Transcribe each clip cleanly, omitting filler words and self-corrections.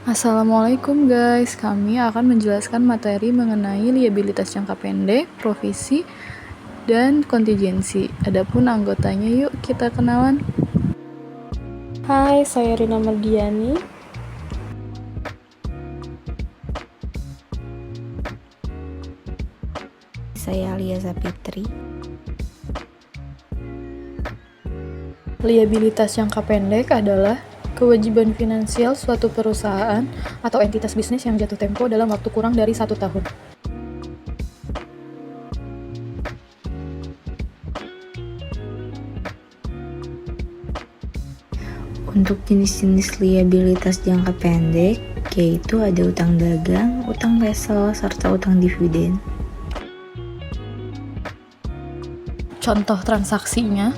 Assalamualaikum guys, kami akan menjelaskan materi mengenai liabilitas jangka pendek, provisi, dan kontingensi. Adapun anggotanya yuk kita kenalan. Hai, saya Rina Mardiani. Saya Alia Sapitri. Liabilitas jangka pendek adalah kewajiban finansial suatu perusahaan atau entitas bisnis yang jatuh tempo dalam waktu kurang dari 1 tahun. Untuk jenis-jenis liabilitas jangka pendek, yaitu ada utang dagang, utang wesel, serta utang dividen. Contoh transaksinya,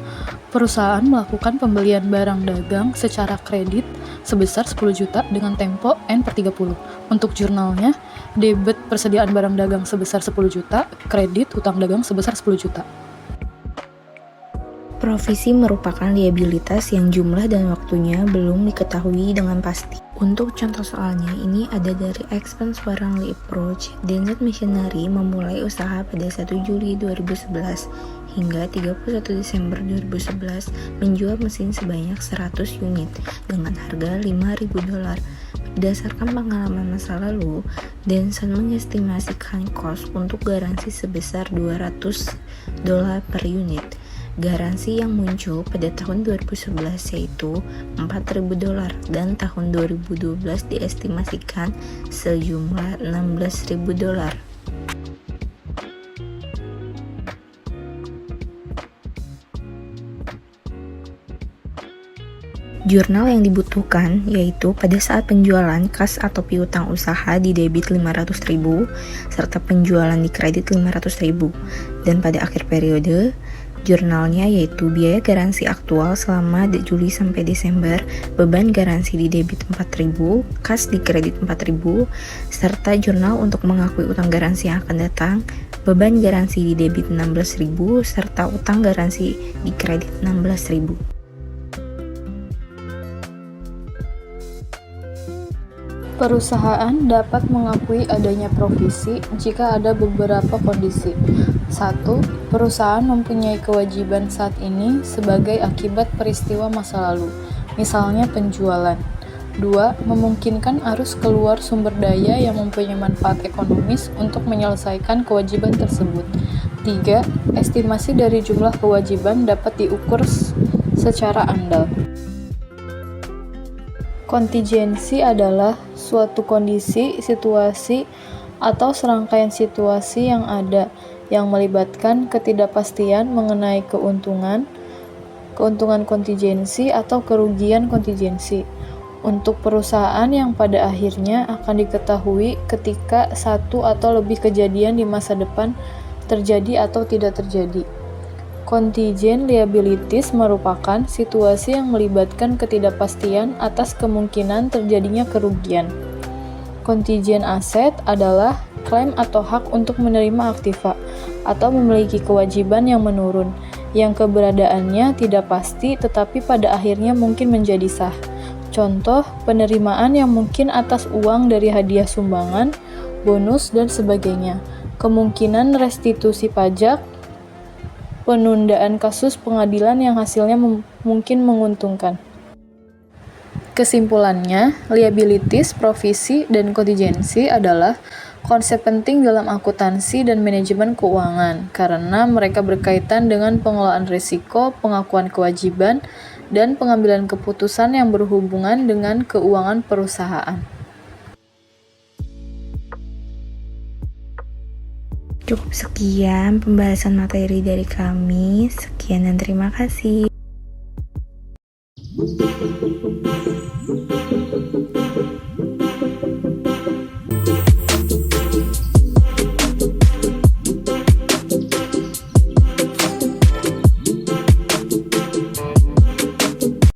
perusahaan melakukan pembelian barang dagang secara kredit sebesar 10 juta dengan tempo N/30. Untuk jurnalnya, debit persediaan barang dagang sebesar 10 juta, kredit utang dagang sebesar 10 juta. Provisi merupakan liabilitas yang jumlah dan waktunya belum diketahui dengan pasti. Untuk contoh soalnya, ini ada dari Expense Warranty Approach. Denso Machinery memulai usaha pada 1 Juli 2011 hingga 31 Desember 2011 menjual mesin sebanyak 100 unit dengan harga $5.000. Berdasarkan pengalaman masa lalu, Denson mengestimasikan kos untuk garansi sebesar $200 per unit. Garansi yang muncul pada tahun 2011 yaitu $4.000 dan tahun 2012 diestimasikan sejumlah $16.000. Jurnal yang dibutuhkan yaitu pada saat penjualan kas atau piutang usaha di debit 500.000 serta penjualan di kredit 500.000, dan pada akhir periode jurnalnya yaitu biaya garansi aktual selama Juli sampai Desember, beban garansi di debit 4.000, kas di kredit 4.000, serta jurnal untuk mengakui utang garansi yang akan datang, beban garansi di debit 16.000, serta utang garansi di kredit 16.000. Perusahaan dapat mengakui adanya provisi jika ada beberapa kondisi. 1. Perusahaan mempunyai kewajiban saat ini sebagai akibat peristiwa masa lalu, misalnya penjualan. 2. Memungkinkan arus keluar sumber daya yang mempunyai manfaat ekonomis untuk menyelesaikan kewajiban tersebut. 3. Estimasi dari jumlah kewajiban dapat diukur secara andal. Kontingensi adalah suatu kondisi, situasi, atau serangkaian situasi yang ada yang melibatkan ketidakpastian mengenai keuntungan kontingensi atau kerugian kontingensi untuk perusahaan yang pada akhirnya akan diketahui ketika satu atau lebih kejadian di masa depan terjadi atau tidak terjadi. Contingent liabilities merupakan situasi yang melibatkan ketidakpastian atas kemungkinan terjadinya kerugian. Contingent asset adalah klaim atau hak untuk menerima aktiva atau memiliki kewajiban yang menurun, yang keberadaannya tidak pasti tetapi pada akhirnya mungkin menjadi sah. Contoh, penerimaan yang mungkin atas uang dari hadiah sumbangan, bonus, dan sebagainya. Kemungkinan restitusi pajak, penundaan kasus pengadilan yang hasilnya mungkin menguntungkan. Kesimpulannya, liabilities, provisi, dan kontingensi adalah konsep penting dalam akuntansi dan manajemen keuangan karena mereka berkaitan dengan pengelolaan risiko, pengakuan kewajiban, dan pengambilan keputusan yang berhubungan dengan keuangan perusahaan. Cukup sekian pembahasan materi dari kami. Sekian dan terima kasih.